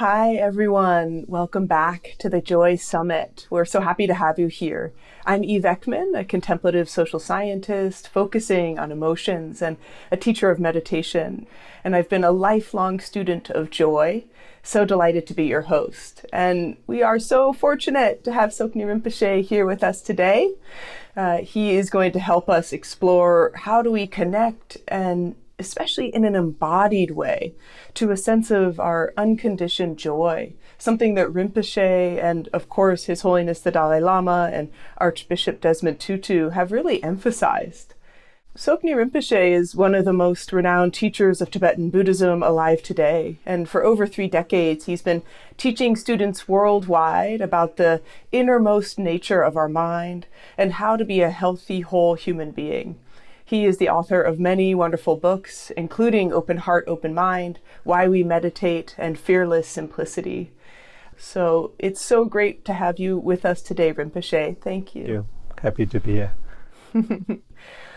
Hi, everyone. Welcome back to the Joy Summit. We're so happy to have you here. I'm Ekman, a contemplative social scientist focusing on emotions and a teacher of meditation. And I've been a lifelong student of joy. So delighted to be your host. And we are so fortunate to have Tsoknyi Rinpoche here with us today. He is going to help us explore how do we connect, and especially in an embodied way, to a sense of our unconditioned joy, something that Rinpoche and, of course, His Holiness the Dalai Lama and Archbishop Desmond Tutu have really emphasized. Tsoknyi Rinpoche is one of the most renowned teachers of Tibetan Buddhism alive today, and for over 3 decades he's been teaching students worldwide about the innermost nature of our mind and how to be a healthy, whole human being. He is the author of many wonderful books, including Open Heart, Open Mind, Why We Meditate, and Fearless Simplicity. So it's so great to have you with us today, Rinpoche. Thank you. Thank you. Happy to be here.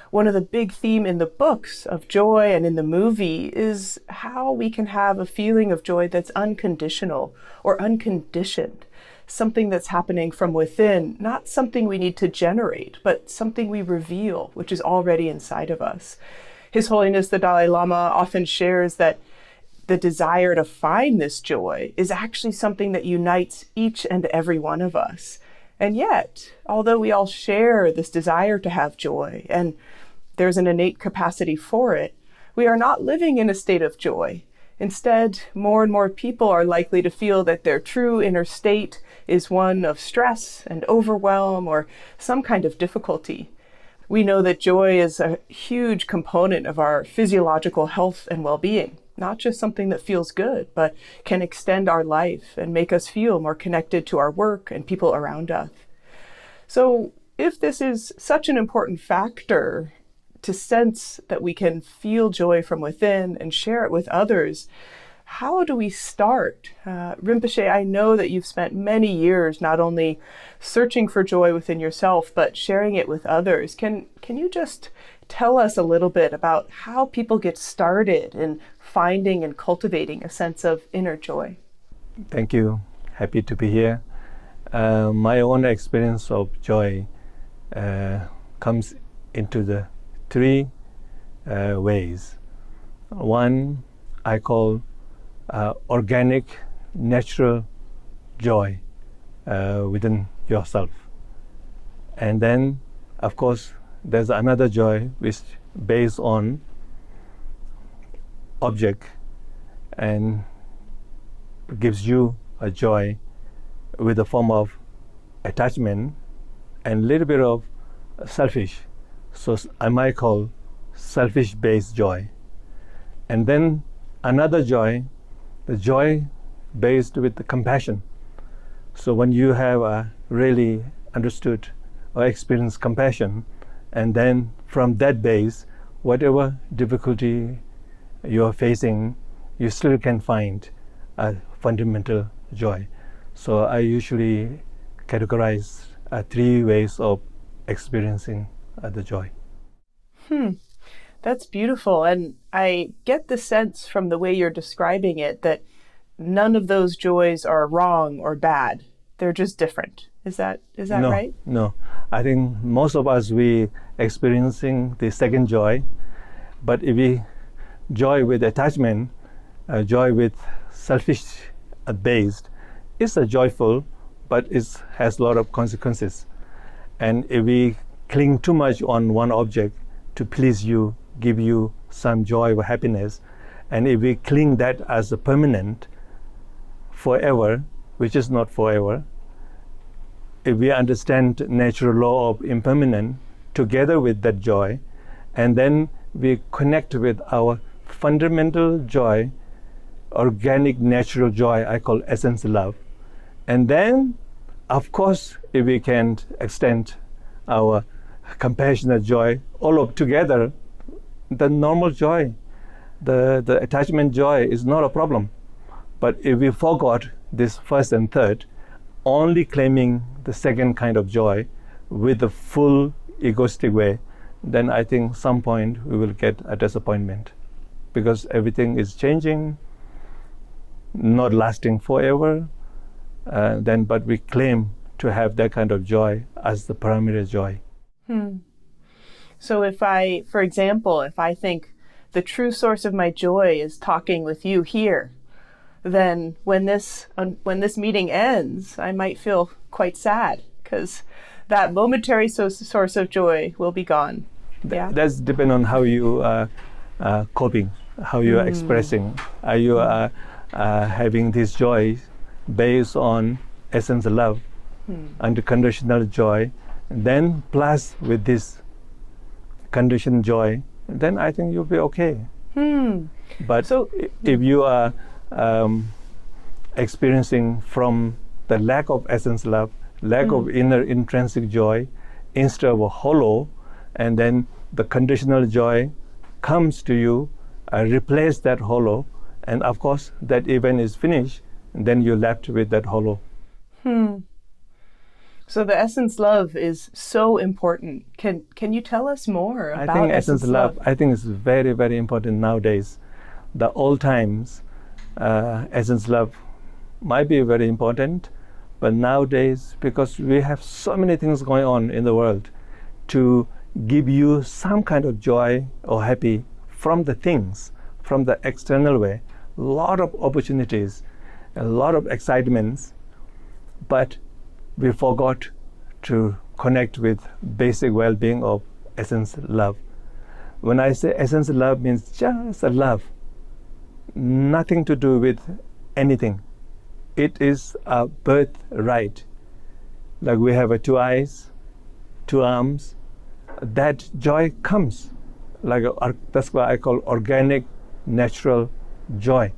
One of the big themes in the books of joy and in the movie is how we can have a feeling of joy that's unconditional or unconditioned. Something that's happening from within, not something we need to generate, but something we reveal, which is already inside of us. His Holiness the Dalai Lama often shares that the desire to find this joy is actually something that unites each and every one of us. And yet, although we all share this desire to have joy, and there's an innate capacity for it, we are not living in a state of joy. Instead, more and more people are likely to feel that their true inner state is one of stress and overwhelm or some kind of difficulty. We know that joy is a huge component of our physiological health and well-being, not just something that feels good, but can extend our life and make us feel more connected to our work and people around us. So if this is such an important factor to sense that we can feel joy from within and share it with others, how do we start? Rinpoche, I know that you've spent many years not only searching for joy within yourself, but sharing it with others. Can you just tell us a little bit about how people get started in finding and cultivating a sense of inner joy? Thank you. Happy to be here. My own experience of joy comes into the 3 ways. One I call organic, natural joy within yourself. And then, of course, there's another joy which based on object and gives you a joy with a form of attachment and a little bit of selfish. So I might call selfish-based joy. And then another joy, the joy based with the compassion. So when you have really understood or experienced compassion, and then from that base, whatever difficulty you are facing, you still can find a fundamental joy. So I usually categorize 3 ways of experiencing the joy. That's beautiful. And I get the sense from the way you're describing it that none of those joys are wrong or bad. They're just different. Is that No, right? No. I think most of us, we experiencing the second joy, but if we joy with attachment, joy with selfish based, it's a joyful, but it has a lot of consequences. And if we cling too much on one object to please you, give you some joy or happiness, and if we cling that as a permanent, forever, which is not forever, if we understand natural law of impermanence together with that joy, and then we connect with our fundamental joy, organic natural joy, I call essence love, and then of course if we can extend our compassionate joy all up together, the normal joy, the attachment joy is not a problem. But if we forgot this first and third, only claiming the second kind of joy with the full egoistic way, then I think some point we will get a disappointment, because everything is changing, not lasting forever, but we claim to have that kind of joy as the primary joy. So for example, if I think the true source of my joy is talking with you here, then when this meeting ends, I might feel quite sad because that momentary source of joy will be gone. Yeah? That's depend on how you are coping, how you are expressing. Are you having this joy based on essence of love, unconditional joy, then plus with this conditioned joy, then I think you'll be okay. But if you are experiencing from the lack of essence love, lack of inner intrinsic joy, instead of a hollow, and then the conditional joy comes to you, replace that hollow, and of course that event is finished, and then you're left with that hollow. So the essence love is so important. Can you tell us more about I think essence love? I think it's very, very important nowadays. The old times, essence love might be very important, but nowadays, because we have so many things going on in the world, to give you some kind of joy or happy from the things, from the external way, a lot of opportunities, a lot of excitements, but we forgot to connect with basic well-being of essence love. When I say essence love, means just a love, nothing to do with anything. It is a birthright. Like we have 2 eyes, 2 arms, that joy comes. That's what I call organic, natural joy.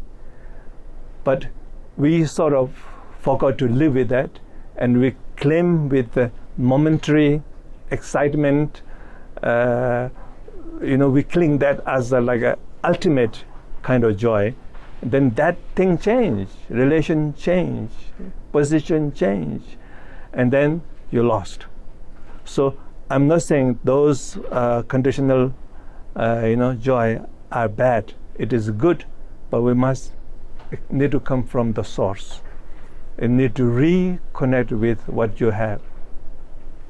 But we sort of forgot to live with that, and we claim with the momentary excitement, we cling that as like a ultimate kind of joy. Then that thing change, relation change, position change, and then you're lost. So I'm not saying those conditional, joy are bad. It is good, but we need to come from the source. You need to reconnect with what you have,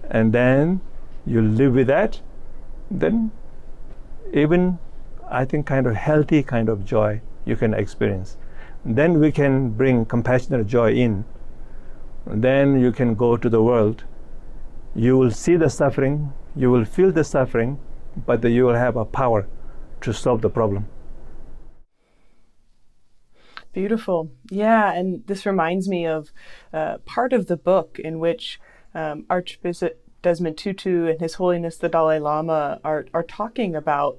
and then you live with that. Then even I think kind of healthy kind of joy you can experience. Then we can bring compassionate joy in. Then you can go to the world. You will see the suffering, you will feel the suffering, but you will have a power to solve the problem. Beautiful. Yeah, and this reminds me of part of the book in which Archbishop Desmond Tutu and His Holiness the Dalai Lama are talking about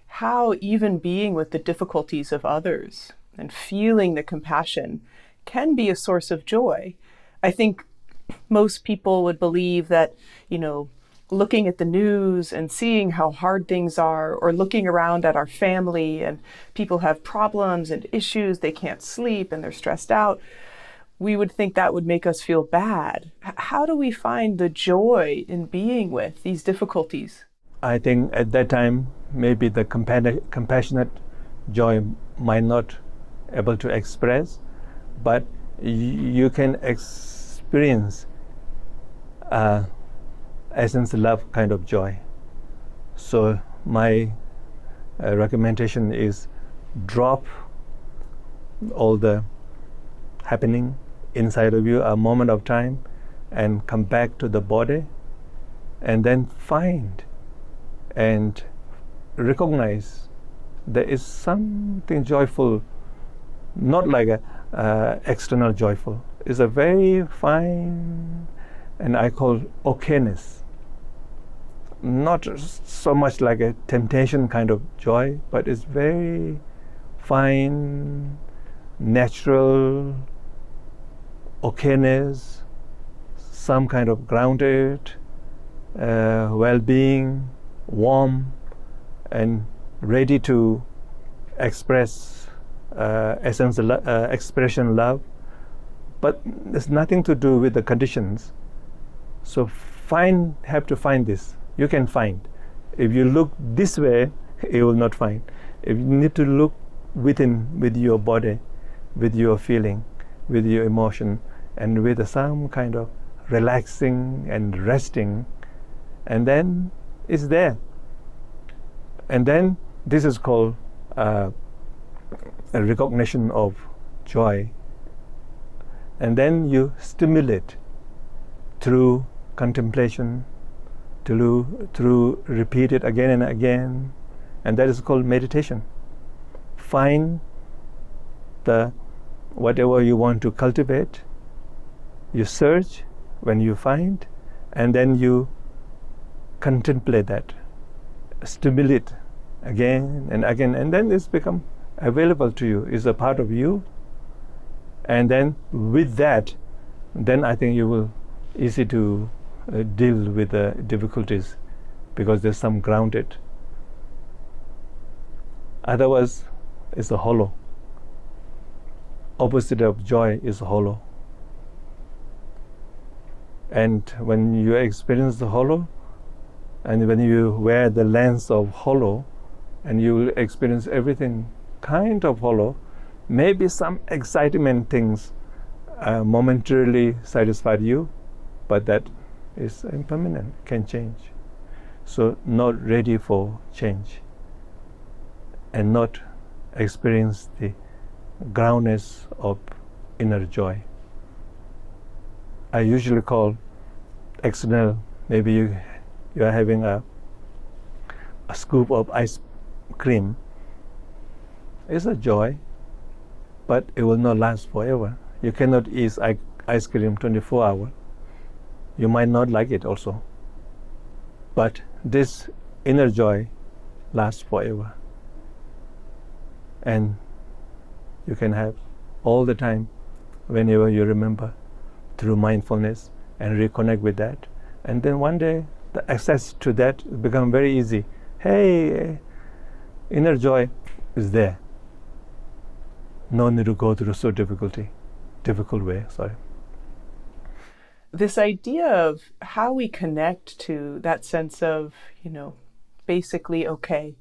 how even being with the difficulties of others and feeling the compassion can be a source of joy. I think most people would believe that, looking at the news and seeing how hard things are, or looking around at our family and people have problems and issues, they can't sleep and they're stressed out, we would think that would make us feel bad. How do we find the joy in being with these difficulties? I think at that time, maybe the compassionate joy might not able to express, but you can experience essence love kind of joy. So my recommendation is drop all the happening inside of you a moment of time and come back to the body, and then find and recognize there is something joyful, not like a external joyful. It's a very fine, and I call okayness. Not so much like a temptation kind of joy, but it's very fine, natural okayness, some kind of grounded well-being, warm, and ready to express expression love. But there's nothing to do with the conditions. So have to find this. You can find. If you look this way, you will not find. If you need to look with your body, with your feeling, with your emotion, and with some kind of relaxing and resting, and then it's there. And then this is called a recognition of joy. And then you stimulate through contemplation, through repeat it again and again, and that is called meditation. Find the whatever you want to cultivate, you search when you find, and then you contemplate that, stimulate again and again, and then it's become available to you, it's a part of you. And then with that, then I think you will easy to deal with the difficulties, because there's some grounded. Otherwise, it's a hollow. Opposite of joy is hollow. And when you experience the hollow, and when you wear the lens of hollow, and you will experience everything kind of hollow, maybe some excitement things momentarily satisfied you, but that is impermanent, can change. So not ready for change, and not experience the groundness of inner joy. I usually call external, maybe you are having a scoop of ice cream. It's a joy, but it will not last forever. You cannot eat ice cream 24 hours. You might not like it also. But this inner joy lasts forever. And you can have all the time, whenever you remember, through mindfulness, and reconnect with that. And then one day, the access to that become very easy. Hey, inner joy is there. No need to go through so difficult way. This idea of how we connect to that sense of, basically okay,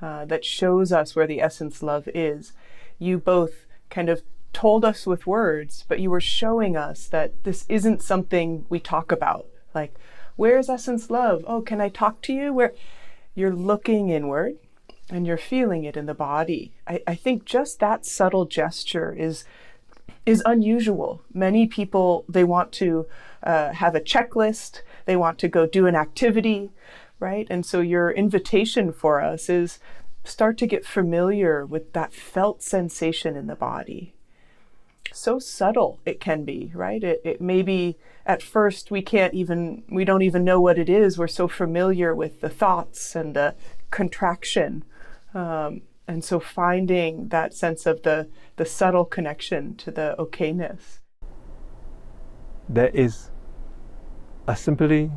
that shows us where the essence love is. You both kind of told us with words, but you were showing us that this isn't something we talk about. Like, where's essence love? Oh, can I talk to you? Where you're looking inward and you're feeling it in the body. I think just that subtle gesture is unusual. Many people, they want to have a checklist. They want to go do an activity, right? And so your invitation for us is start to get familiar with that felt sensation in the body. So subtle it can be, right? It may be at first we don't even know what it is. We're so familiar with the thoughts and the contraction. And so finding that sense of the subtle connection to the okayness. There is a simply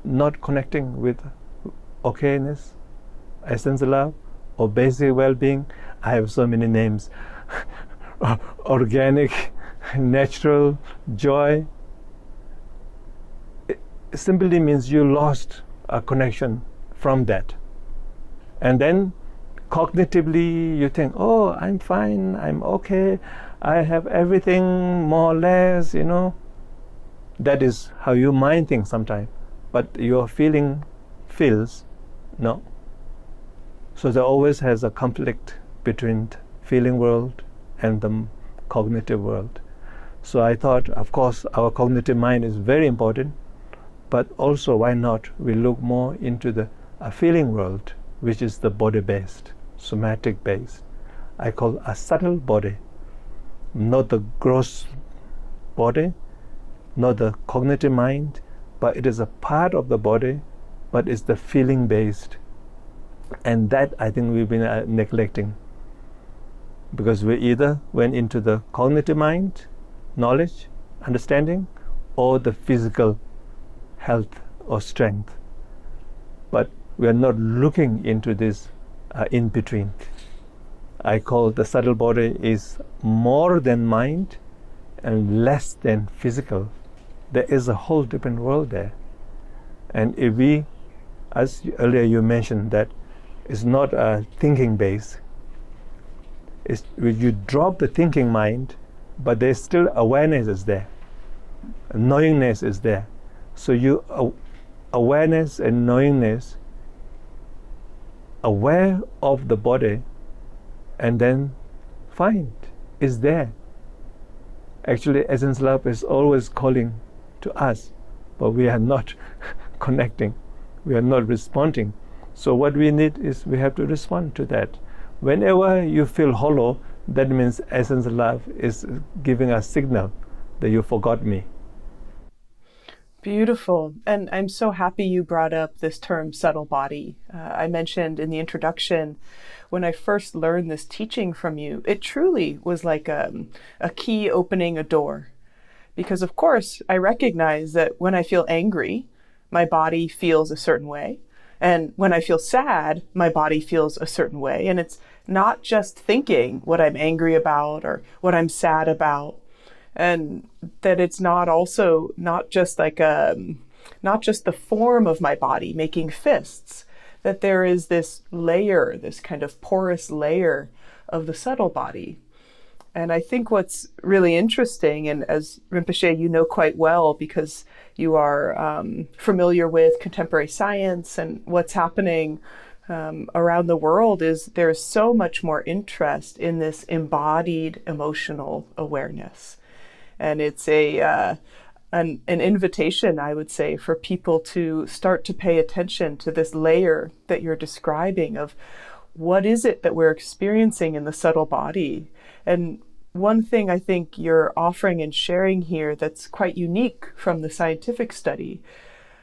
not connecting with okayness, essence of love, or basic well-being. I have so many names. Organic, natural, joy. It simply means you lost a connection from that. And then cognitively you think, oh, I'm fine, I'm okay, I have everything more or less, That is how your mind thinks sometimes. But your feeling feels, no. So there always has a conflict between the feeling world and the cognitive world. So I thought, of course, our cognitive mind is very important, but also why not we look more into the feeling world, which is the body-based, somatic-based. I call a subtle body, not the gross body, not the cognitive mind, but it is a part of the body, but it's the feeling-based. And that I think we've been neglecting, because we either went into the cognitive mind, knowledge, understanding, or the physical health or strength. But we are not looking into this in between. I call the subtle body is more than mind and less than physical. There is a whole different world there. And if we, as earlier you mentioned, that it's not a thinking base, is you drop the thinking mind, but there's still awareness is there, knowingness is there. So awareness and knowingness, aware of the body, and then find is there. Actually, Essence Love is always calling to us, but we are not connecting, we are not responding. So what we need is we have to respond to that. Whenever you feel hollow, that means Essence Love is giving a signal that you forgot me. Beautiful. And I'm so happy you brought up this term subtle body. I mentioned in the introduction, when I first learned this teaching from you, it truly was like a key opening a door. Because of course, I recognize that when I feel angry, my body feels a certain way. And when I feel sad, my body feels a certain way. And it's not just thinking what I'm angry about or what I'm sad about. And that it's not just the form of my body making fists, that there is this layer, this kind of porous layer of the subtle body. And I think what's really interesting, and as Rinpoche, you know quite well because you are familiar with contemporary science and what's happening around the world, is there's so much more interest in this embodied emotional awareness. And it's an invitation, I would say, for people to start to pay attention to this layer that you're describing of what is it that we're experiencing in the subtle body. And one thing I think you're offering and sharing here that's quite unique from the scientific study.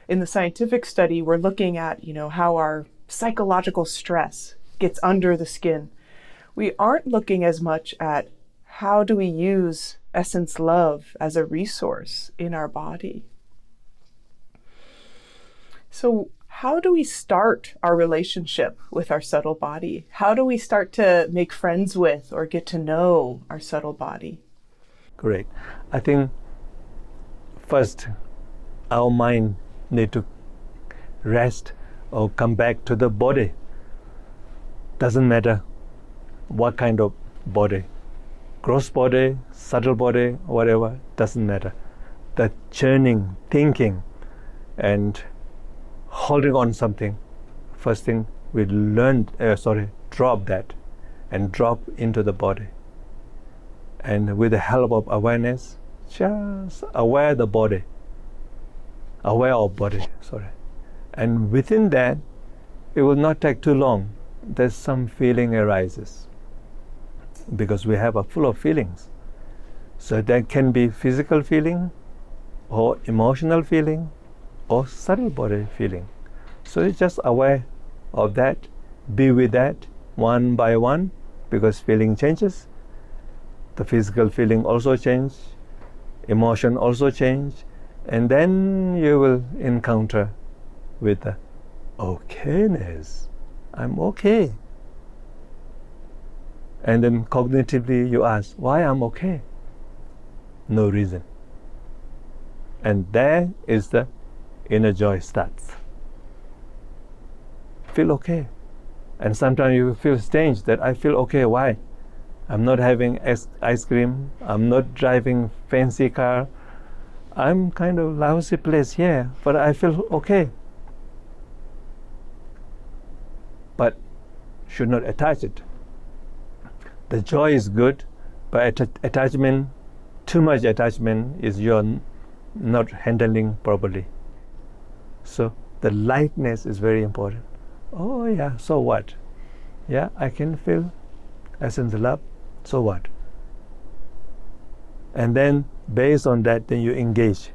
In the scientific study, we're looking at, how our psychological stress gets under the skin. We aren't looking as much at how do we use Essence Love as a resource in our body. So how do we start our relationship with our subtle body? How do we start to make friends with or get to know our subtle body? Great. I think first our mind need to rest or come back to the body. Doesn't matter what kind of body. Gross body, subtle body, whatever, doesn't matter. The churning, thinking, and holding on something, first thing we drop that and drop into the body. And with the help of awareness, just aware of body. And within that, it will not take too long. There's some feeling arises. Because we have a full of feelings. So that can be physical feeling or emotional feeling or subtle body feeling. So it's just aware of that, be with that one by one, because feeling changes. The physical feeling also change, emotion also change, and then you will encounter with the okayness. I'm okay. And then cognitively you ask, why I'm okay? No reason. And there is the inner joy starts. Feel okay. And sometimes you feel strange that I feel okay. Why? I'm not having ice cream. I'm not driving fancy car. I'm kind of lousy place here, but I feel okay. But should not attach it. The joy is good, but attachment, too much attachment is you're not handling properly. So the lightness is very important. Oh yeah, so what? Yeah, I can feel Essence Love, so what? And then based on that, then you engage.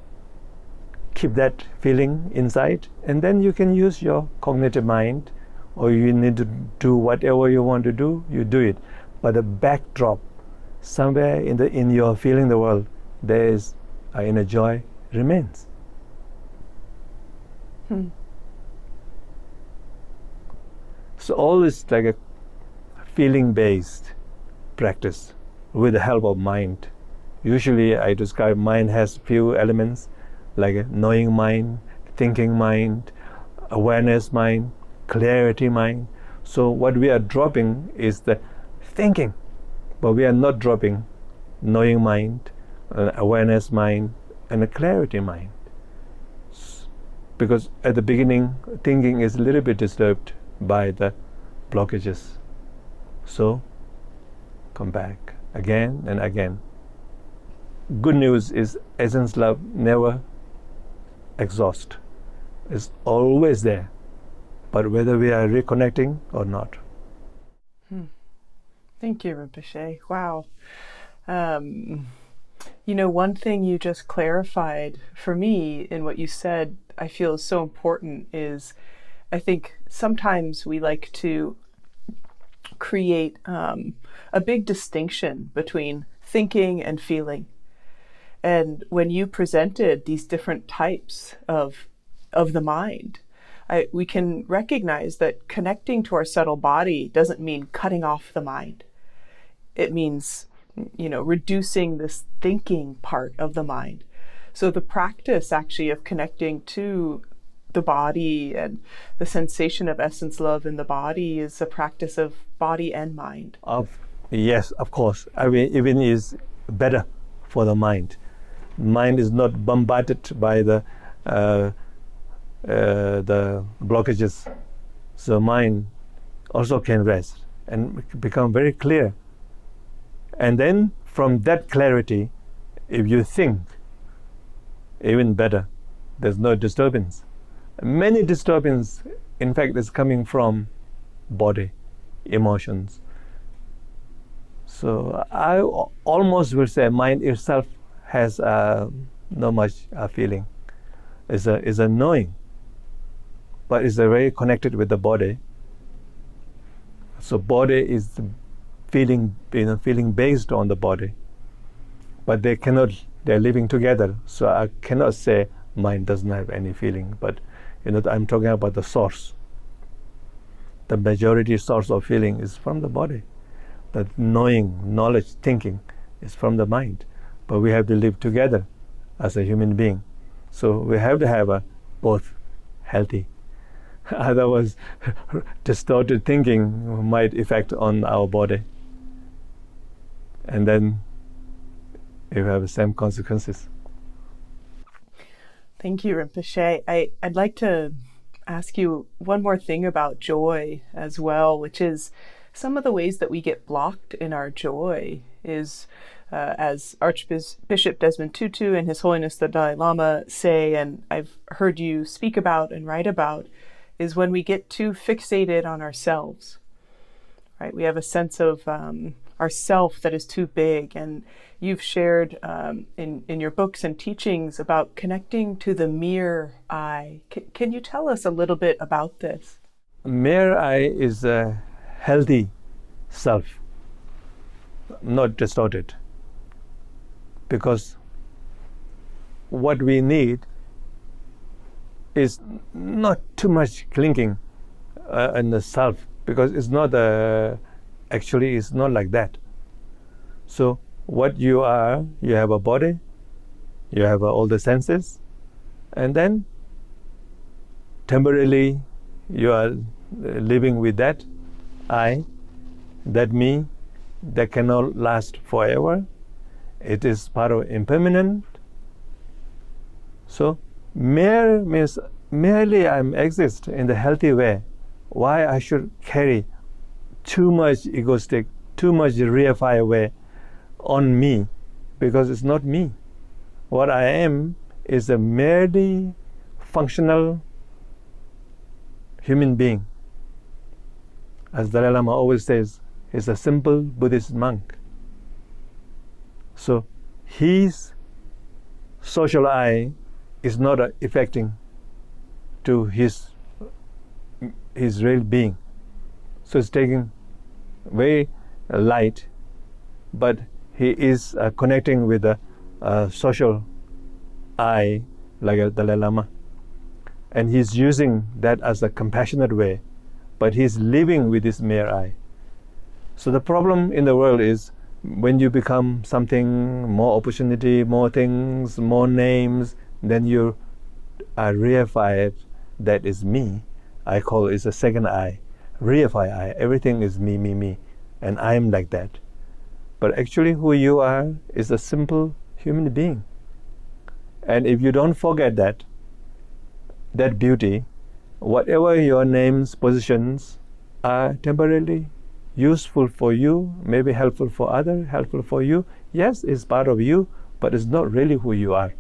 Keep that feeling inside, and then you can use your cognitive mind, or you need to do whatever you want to do, you do it. But the backdrop, somewhere in your feeling the world, there is inner joy remains. So all is like a feeling-based practice with the help of mind. Usually I describe mind has few elements like a knowing mind, thinking mind, awareness mind, clarity mind. So what we are dropping is the thinking. but we are not dropping knowing mind, awareness mind, and a clarity mind. Because at the beginning, thinking is a little bit disturbed by the blockages. So, come back again and again. Good news is essence love never exhausts. It's always there. But whether we are reconnecting or not. Thank you, Rinpoche. Wow. One thing you just clarified for me in what you said, I feel is so important is, I think sometimes we like to create a big distinction between thinking and feeling. And when you presented these different types of the mind, we can recognize that connecting to our subtle body doesn't mean cutting off the mind. It means, reducing this thinking part of the mind. So the practice actually of connecting to the body and the sensation of essence love in the body is a practice of body and mind. Yes, of course. I mean, even is better for the mind. Mind is not bombarded by the blockages. So mind also can rest and become very clear. And then from that clarity, if you think, even better, there's no disturbance. Many disturbance, in fact, is coming from body, emotions. So I almost will say mind itself has not much feeling. It's a knowing, but it's very connected with the body. So body is feeling based on the body, but they're living together. So I cannot say mind doesn't have any feeling, but I'm talking about the source. The majority source of feeling is from the body. The knowing, knowledge, thinking is from the mind, but we have to live together as a human being. So we have to have both healthy. Otherwise, distorted thinking might affect on our body. And then you have the same consequences. Thank you, Rinpoche. I'd like to ask you one more thing about joy as well, which is some of the ways that we get blocked in our joy is, as Archbishop Desmond Tutu and His Holiness the Dalai Lama say, and I've heard you speak about and write about, is when we get too fixated on ourselves, right? We have a sense of ourself that is too big, and you've shared in your books and teachings about connecting to the mere I. Can you tell us a little bit about this? Mere I is a healthy self, not distorted, because what we need is not too much clinging in the self, because it's not actually it's not like that. So what you are, you have a body, you have all the senses, and then temporarily you are living with that I, that me, that cannot last forever. It is part of impermanent. So mere means merely I exist in the healthy way. Why I should carry too much egoistic, too much reified way on me, because it's not me. What I am is a merely functional human being. As Dalai Lama always says, he's a simple Buddhist monk. So his social I is not affecting to his real being. So it's taking very light, but he is connecting with the social I, like a Dalai Lama, and he's using that as a compassionate way, but he's living with this mere I. So the problem in the world is when you become something, more opportunity, more things, more names, then you are reified. That is me. I call it a second I, reified I. Everything is me, me, me, and I am like that. But actually who you are is a simple human being. And if you don't forget that beauty, whatever your names, positions are temporarily useful for you, maybe helpful for others, helpful for you. Yes, it's part of you, but it's not really who you are.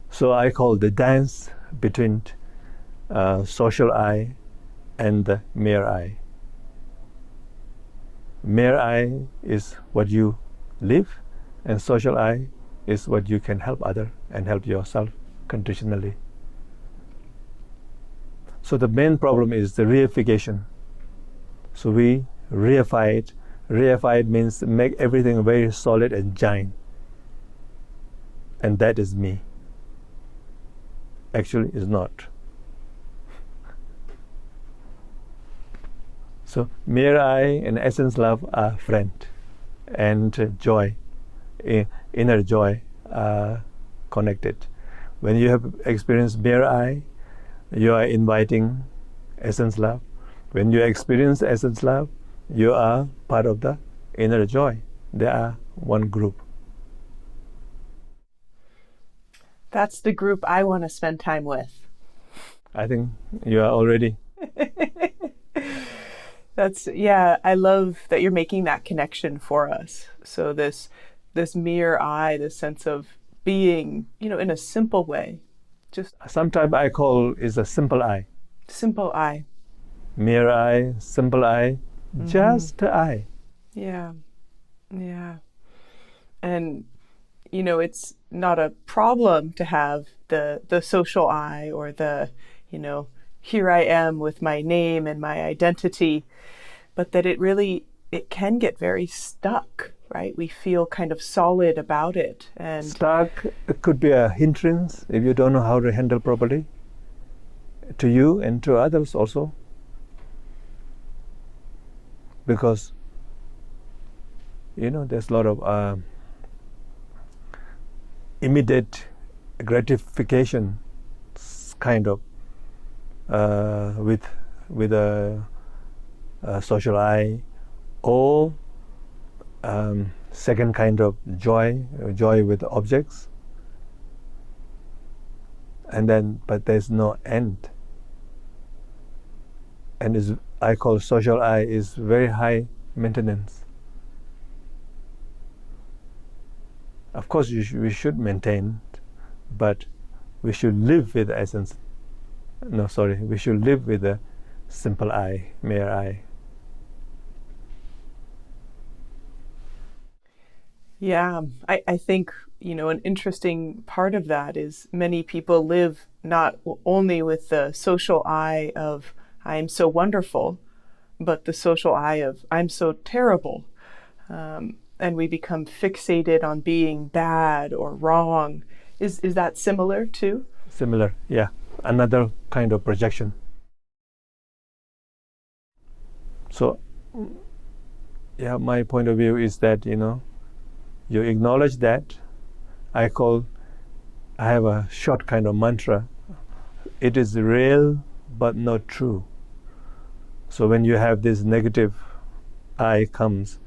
So I call the dance between social I and the mere I. Mere I is what you live, and social I is what you can help others and help yourself conditionally. So the main problem is the reification. So we reify it. Reify it means make everything very solid and giant. And that is me. Actually, it's not. So mere I and essence love are friend, and joy, inner joy are connected. When you have experienced mere I, you are inviting essence love. When you experience essence love, you are part of the inner joy. They are one group. That's the group I want to spend time with. I think you are already. I love that you're making that connection for us. So this mere I, this sense of being, in a simple way. Just sometimes I call is a simple I. Simple I. Mere I, simple I, just I. Yeah. And it's not a problem to have the social I, or the, here I am with my name and my identity, but that it can get very stuck, right? We feel kind of solid about it. And stuck could be a hindrance if you don't know how to handle properly, to you and to others also. Because, there's a lot of immediate gratification kind of with a social I, or second kind of joy with objects, but there's no end. And I call social I is very high maintenance. Of course, we should maintain, but we should live with the essence. We should live with the simple I, mere I. Yeah, I think, an interesting part of that is many people live not only with the social I of I am so wonderful, but the social I of I'm so terrible. And we become fixated on being bad or wrong. Is that similar too? Similar, yeah. Another kind of projection. So, my point of view is that, you acknowledge that. I have a short kind of mantra. It is real, but not true. So when you have this negative I comes,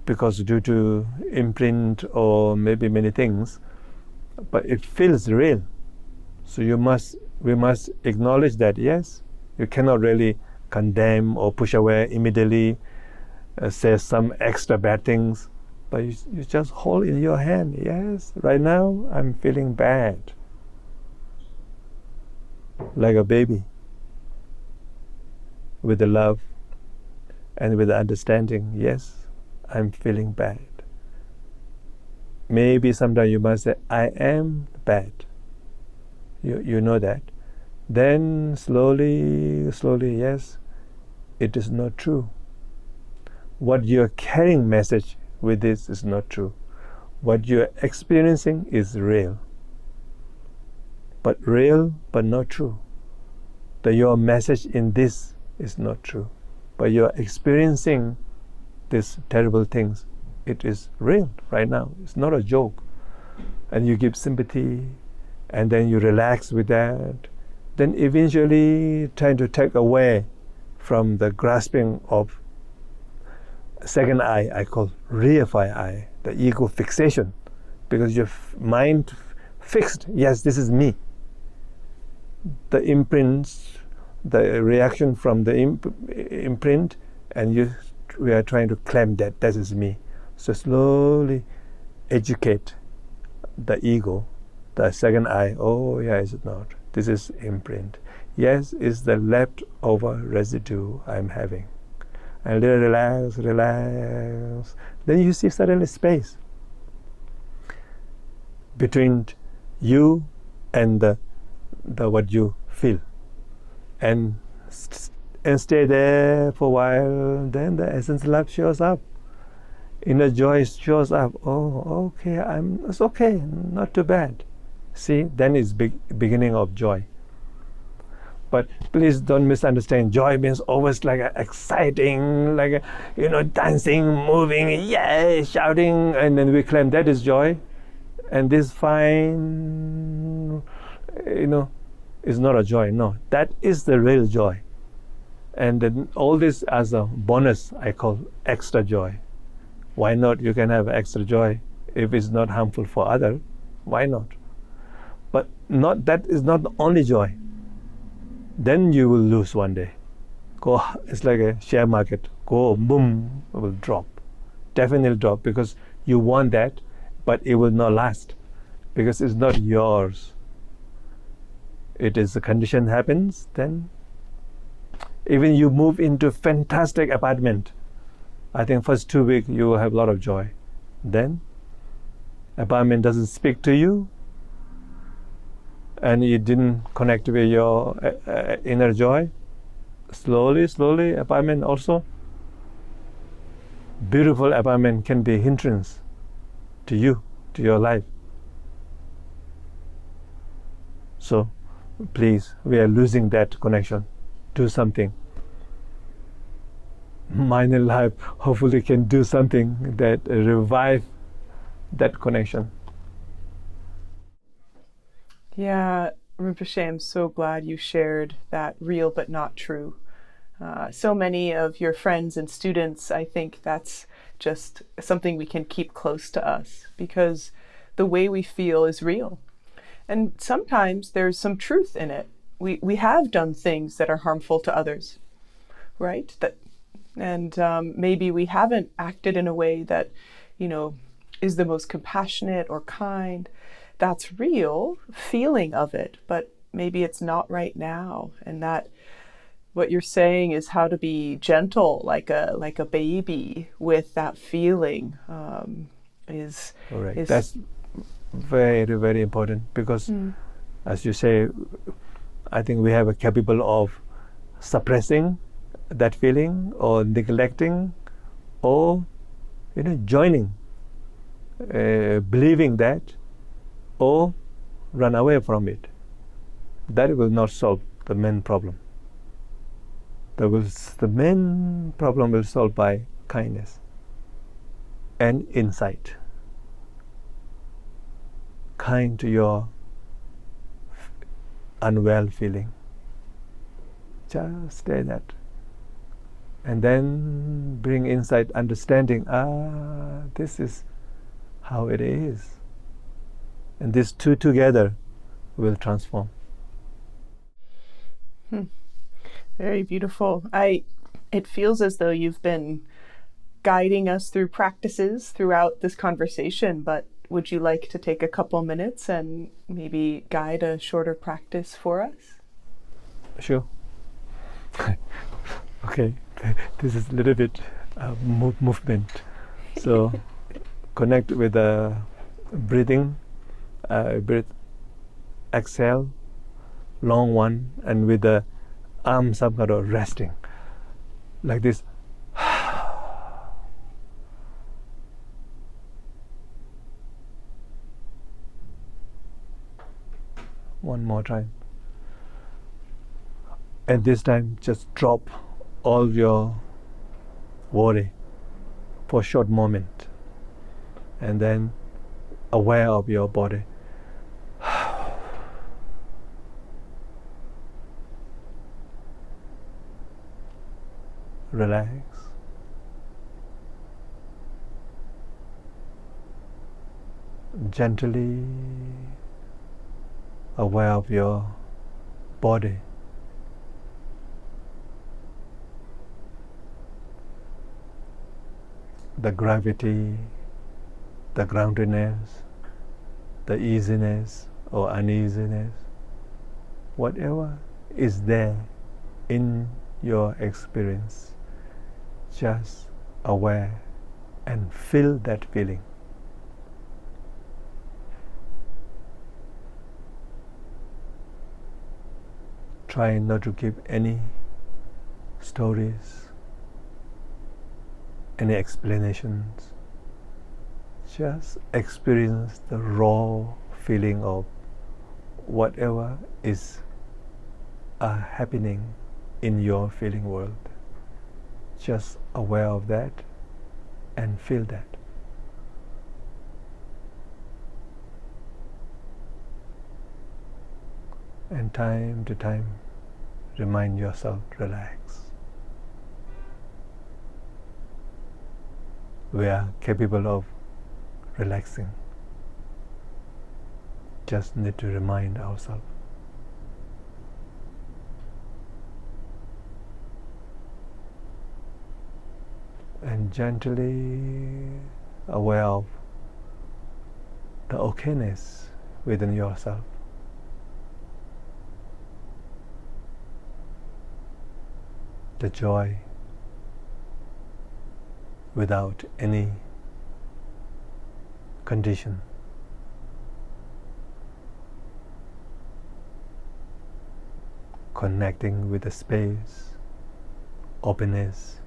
because due to imprint or maybe many things, but it feels real. So we must acknowledge that, yes, you cannot really condemn or push away immediately, say some extra bad things, but you just hold in your hand, yes, right now I'm feeling bad. Like a baby, with the love and with the understanding, yes, I'm feeling bad. Maybe sometimes you must say, I am bad. You know that. Then slowly, yes, it is not true. What you're carrying message with this is not true. What you're experiencing is real, but not true. Your message in this is not true, but you're experiencing these terrible things. It is real right now. It's not a joke. And you give sympathy, and then you relax with that. Then eventually trying to take away from the grasping of second eye, I call reified eye, the ego fixation, because your mind fixed, yes, this is me. The imprints, the reaction from the imprint, and we are trying to claim that is me. So slowly educate the ego, the second eye. Oh, yeah, it's not. This is imprint. Yes, it's the leftover residue I'm having. And relax. Then you see suddenly space between you and the what you feel, and stay there for a while. Then the essence love shows up, inner joy shows up. Oh, okay, it's okay, not too bad. See, then it's beginning of joy. But please don't misunderstand. Joy means always like exciting, like dancing, moving, yeah, shouting, and then we claim that is joy, and this fine, is not a joy. No, that is the real joy. And then all this as a bonus, I call extra joy. Why not? You can have extra joy if it's not harmful for others. Why not? But that is not the only joy. Then you will lose one day. It's like a share market. Boom, it will drop. Definitely drop, because you want that, but it will not last, because it's not yours. It is a condition happens, then even you move into fantastic apartment. I think first 2 weeks you will have a lot of joy. Then apartment doesn't speak to you, and you didn't connect with your inner joy. Slowly, apartment also. Beautiful apartment can be hindrance to you, to your life. So, please, we are losing that connection. Do something. Mind and life hopefully can do something that revive that connection. Yeah, Rinpoche, I'm so glad you shared that real but not true. So many of your friends and students, I think that's just something we can keep close to us, because the way we feel is real. And sometimes there's some truth in it. We have done things that are harmful to others, right? And maybe we haven't acted in a way that, is the most compassionate or kind. That's real feeling of it, but maybe it's not right now. And that what you're saying is how to be gentle, like a baby with that feeling. Is correct. That's very, very important, because as you say, I think we have a capable of suppressing that feeling, or neglecting, or joining, believing that, or run away from it. That will not solve the main problem. The main problem will solve by kindness and insight. Kind to your unwell feeling. Just stay that. And then bring insight, understanding, this is how it is. And these two together will transform. Very beautiful. It feels as though you've been guiding us through practices throughout this conversation, but would you like to take a couple minutes and maybe guide a shorter practice for us? Sure. Okay, this is a little bit movement. So connect with the breathing. Breathe, exhale, long one, and with the arms up, resting, like this. One more time. And this time, just drop all your worry for a short moment, and then aware of your body. relax. Gently aware of your body. The gravity, the groundedness, the easiness or uneasiness, whatever is there in your experience, just aware and feel that feeling. Try not to give any stories, any explanations. Just experience the raw feeling of whatever is happening in your feeling world. Just aware of that and feel that. And time to time, remind yourself, relax. We are capable of relaxing. Just need to remind ourselves. And gently aware of the okayness within yourself. The joy without any condition. Connecting with the space, openness,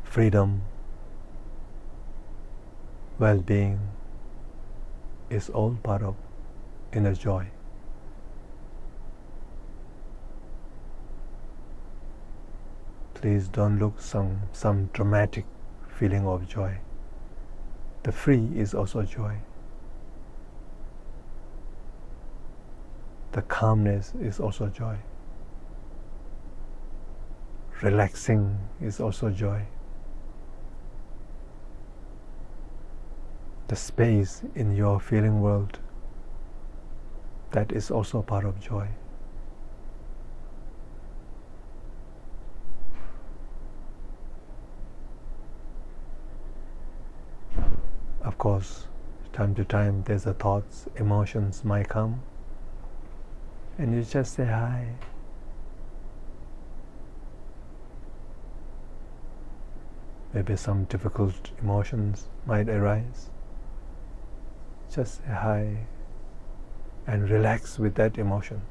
freedom, well-being is all part of inner joy. Please don't look some dramatic feeling of joy. The free is also joy. The calmness is also joy. Relaxing is also joy. The space in your feeling world, that is also part of joy. Of course, time to time there's a thoughts, emotions might come, and you just say hi. Maybe some difficult emotions might arise. Just say hi and relax with that emotion.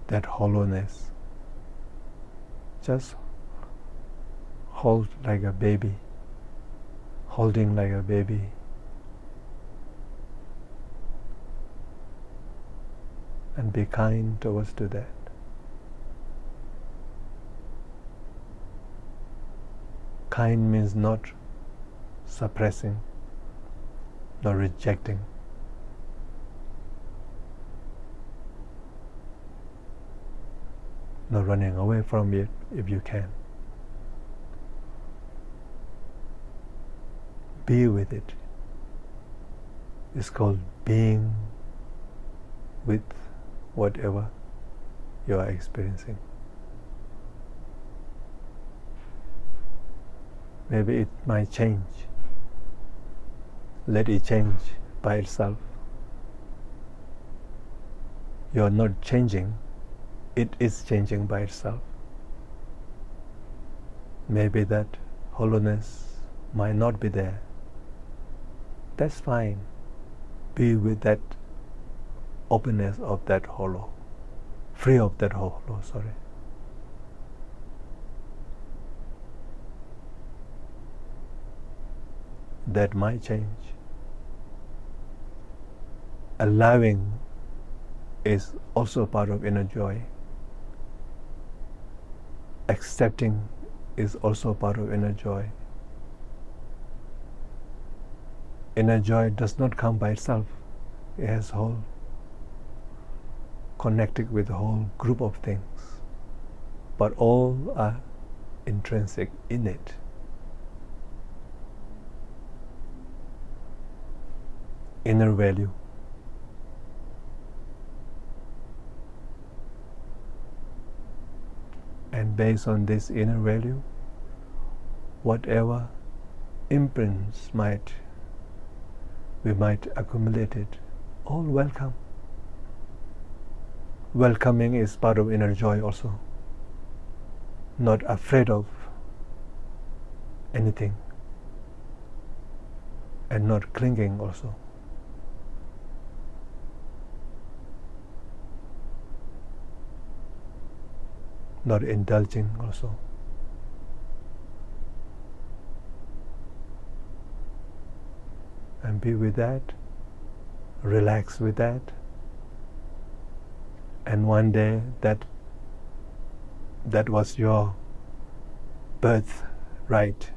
That hollowness. Just hold like a baby, holding like a baby. And be kind towards to that. Kind means not suppressing, not rejecting. Not running away from it if you can. Be with it. It's called being with whatever you are experiencing. Maybe it might change. Let it change by itself. You are not changing, it is changing by itself. Maybe that hollowness might not be there. That's fine. Be with that openness of that hollow, free of that hollow, sorry. That might change. Allowing is also part of inner joy. Accepting is also part of inner joy. Inner joy does not come by itself. It has whole connected with a whole group of things, but all are intrinsic in it. Inner value. And based on this inner value, whatever imprints we might accumulate it, all welcome. Welcoming is part of inner joy also. Not afraid of anything, and not clinging also. Not indulging also. And be with that, relax with that, and one day that was your birthright,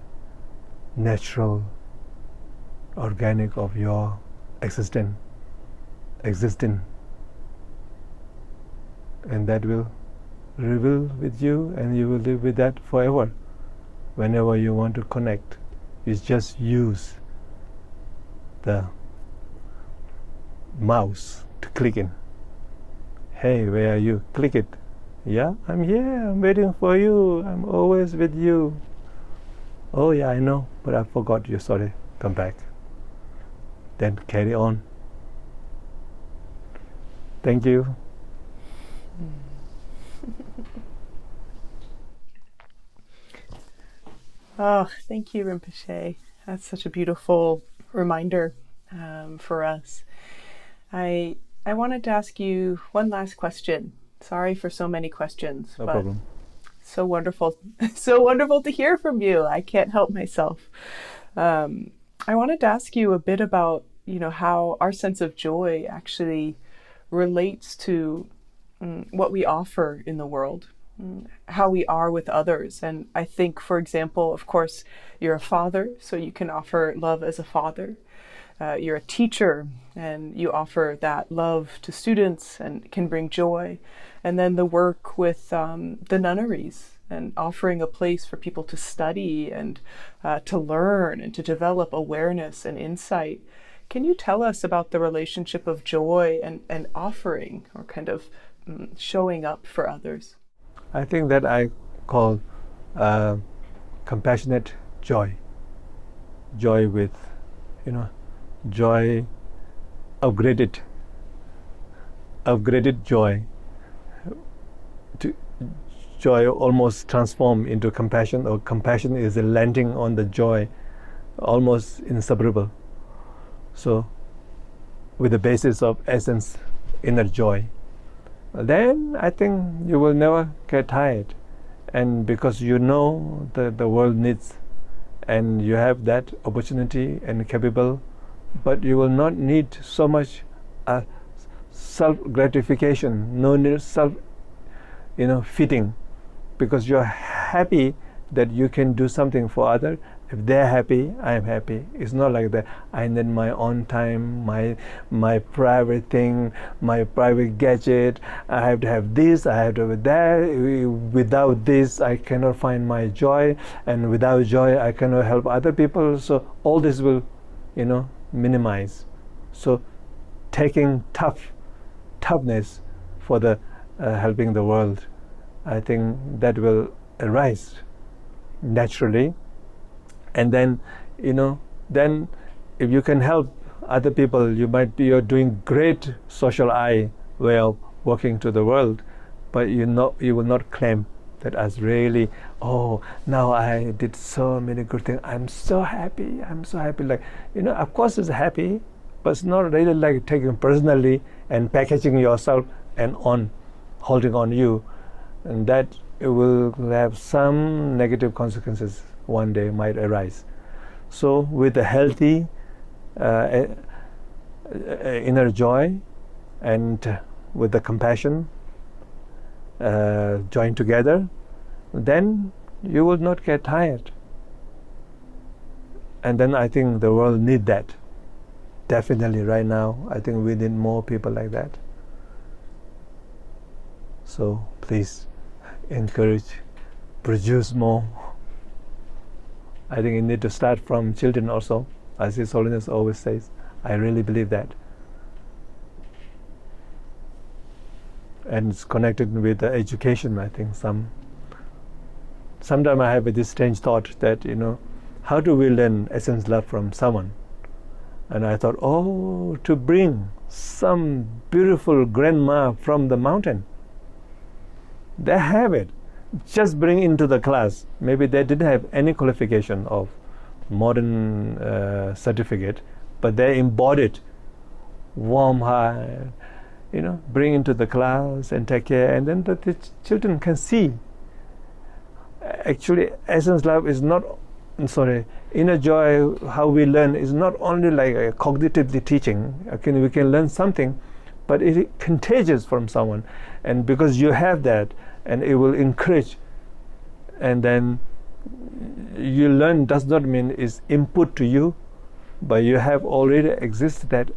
natural, organic of your existing, and that will reveal with you, and you will live with that forever. Whenever you want to connect, you just use the mouse to click in. Hey, where are you? Click it. Yeah, I'm here, I'm waiting for you, I'm always with you. Oh yeah, I know, but I forgot you, sorry, come back. Then carry on. Thank you. Oh, thank you, Rinpoche. That's such a beautiful reminder for us. I wanted to ask you one last question. Sorry for so many questions. No but problem. So wonderful, so wonderful to hear from you. I can't help myself. I wanted to ask you a bit about, how our sense of joy actually relates to what we offer in the world, how we are with others. And I think, for example, of course, you're a father, so you can offer love as a father. You're a teacher, and you offer that love to students and can bring joy. And then the work with the nunneries and offering a place for people to study and to learn and to develop awareness and insight. Can you tell us about the relationship of joy and offering, or kind of showing up for others? I think that I call compassionate joy. Joy with, joy, upgraded joy. Joy almost transform into compassion, or compassion is a landing on the joy, almost inseparable. So, with the basis of essence, inner joy, then I think you will never get tired. And because you know that the world needs, and you have that opportunity and capable, but you will not need so much self-gratification, no need self-fitting, because you're happy that you can do something for others. If they're happy, I am happy. It's not like that. I need my own time, my private thing, my private gadget. I have to have this, I have to have that. Without this, I cannot find my joy, and without joy, I cannot help other people. So all this will, minimize. So taking toughness for the helping the world, I think that will arise naturally. And then, then if you can help other people, you're doing great social way of working to the world, but you will not claim that as really, now I did so many good things. I'm so happy. Like, of course it's happy, but it's not really like taking personally and packaging yourself and holding on you, and that it will have some negative consequences one day might arise. So with a healthy inner joy and with the compassion joined together, then you will not get tired. And then I think the world needs that. Definitely right now, I think we need more people like that. So please encourage, produce more. I think you need to start from children also, as His Holiness always says. I really believe that. And it's connected with the education, I think. Sometimes I have this strange thought that, how do we learn essence love from someone? And I thought, to bring some beautiful grandma from the mountain. They have it. Just bring into the class. Maybe they didn't have any qualification of modern certificate, but they embodied warm heart, bring into the class and take care, and then the children can see. Actually, essence love is not, inner joy, how we learn, is not only like a cognitively teaching. Okay, we can learn something, but it is contagious from someone. And because you have that, and it will encourage, and then you learn does not mean it's input to you, but you have already existed that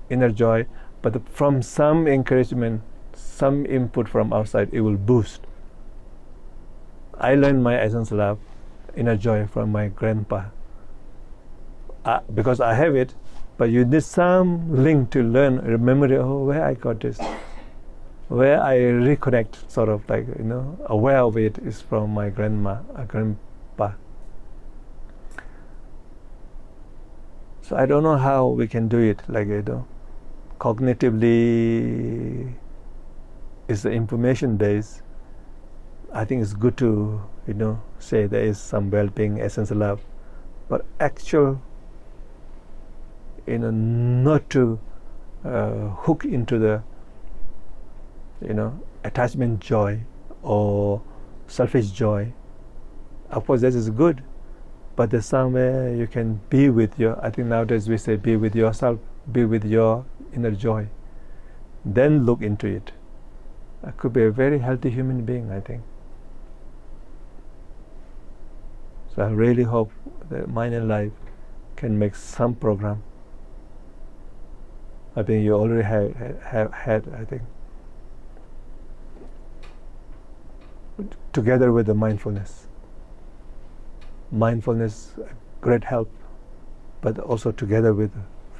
inner joy, but from some encouragement, some input from outside, it will boost. I learned my essence love, inner joy from my grandpa. Because I have it, but you need some link to learn, remember, where I got this. Where I reconnect, sort of like, aware of it, is from my grandpa. So I don't know how we can do it, like, cognitively is the information base. I think it's good to, say there is some well-being, essence of love, but actual, not to hook into the, attachment joy or selfish joy. Of course, that is good, but there's somewhere you can be with I think nowadays we say be with yourself, be with your inner joy. Then look into it. I could be a very healthy human being, I think. So I really hope that Mind and Life can make some program. I think you already have had, I think, together with the mindfulness. Mindfulness, great help, but also together with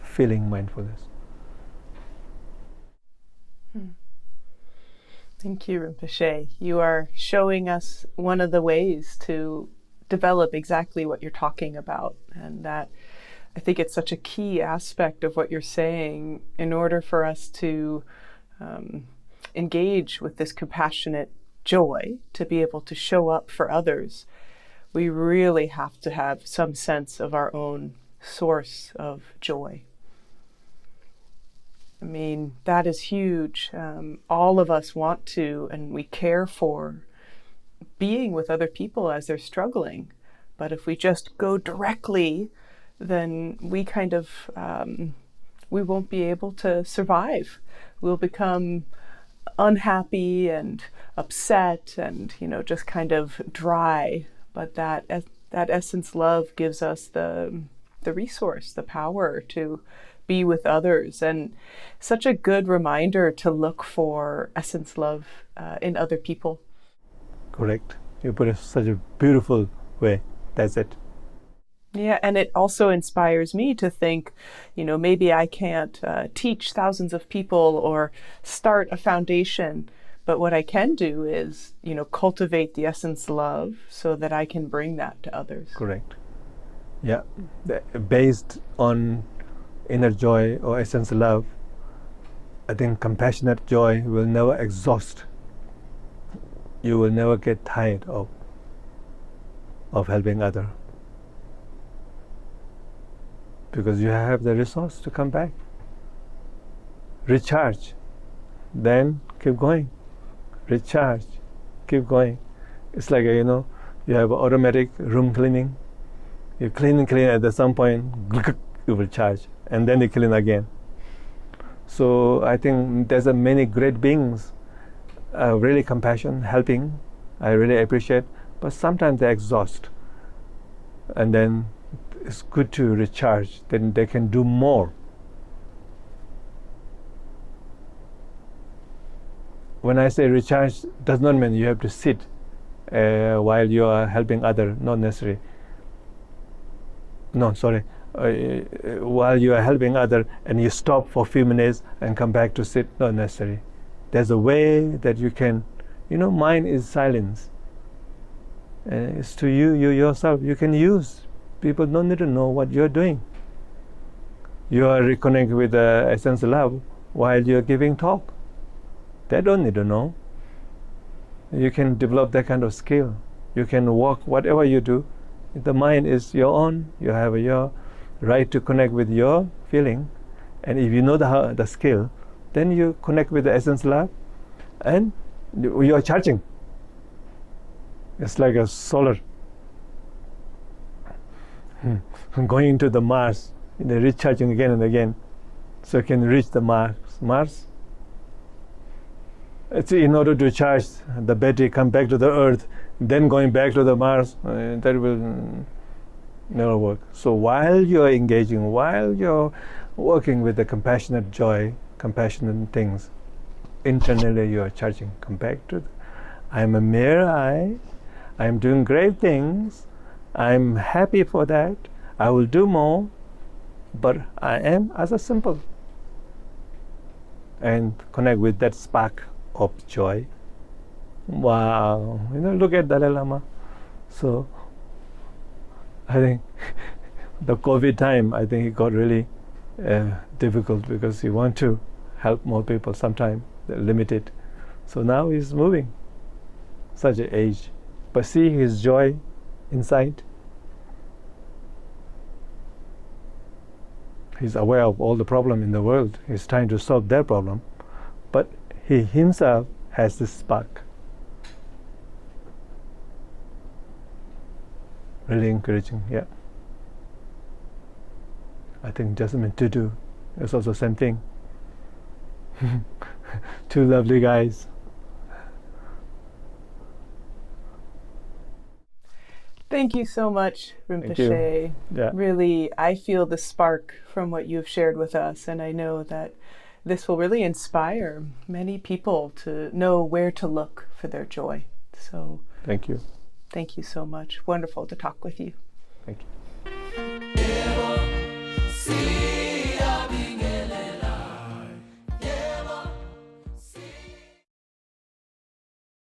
feeling mindfulness. Thank you, Rinpoche. You are showing us one of the ways to develop exactly what you're talking about, and that I think it's such a key aspect of what you're saying in order for us to engage with this compassionate joy, to be able to show up for others. We really have to have some sense of our own source of joy. I mean, that is huge. All of us want to, and we care for being with other people as they're struggling. But if we just go directly, then we kind of, we won't be able to survive. We'll become unhappy and upset and, just kind of dry. But that essence love gives us the resource, the power to be with others, and such a good reminder to look for essence love in other people. Correct. You put it such a beautiful way. That's it. Yeah, and it also inspires me to think, maybe I can't teach thousands of people or start a foundation, but what I can do is, cultivate the essence love so that I can bring that to others. Correct. Yeah, based on inner joy or essence love, I think compassionate joy will never exhaust. You will never get tired of helping others, because you have the resource to come back, recharge, then keep going, recharge, keep going. It's like you have automatic room cleaning. You clean and clean, at some point you will charge, and then you clean again. So I think there's many great beings, really compassion, helping. I really appreciate, but sometimes they exhaust, and then it's good to recharge. Then they can do more. when I say recharge, does not mean you have to sit while you are helping other, not necessary. No, sorry. While you are helping other and you stop for a few minutes and come back to sit, not necessary. There's a way that you can, mind is silence. It's to you yourself. You can use. People don't need to know what you're doing. You are reconnecting with the essence of love while you're giving talk. They don't need to know. You can develop that kind of skill. You can walk whatever you do. The mind is your own. You have your right to connect with your feeling. And if you know the skill, then you connect with the essence of love and you're charging. It's like a solar. Going into the Mars, recharging again and again, so you can reach the Mars. It's in order to charge the battery, come back to the Earth, then going back to the Mars, that will never work. So while you're engaging, while you're working with the compassionate joy, compassionate things, internally you're charging. Come back to I'm a mere I. I'm doing great things. I'm happy for that. I will do more, but I am as a simple. And connect with that spark of joy. Wow, look at Dalai Lama. So I think the COVID time, I think it got really difficult because he want to help more people. Sometimes they're limited. So now he's moving. Such an age. But see his joy inside. He's aware of all the problem in the world. He's trying to solve their problem. But he himself has this spark. Really encouraging, yeah. I think Jasmine Tutu is also the same thing. Two lovely guys. Thank you so much, Rinpoche. Thank you. Yeah. Really, I feel the spark from what you've shared with us, and I know that this will really inspire many people to know where to look for their joy. So thank you. Thank you so much. Wonderful to talk with you. Thank you.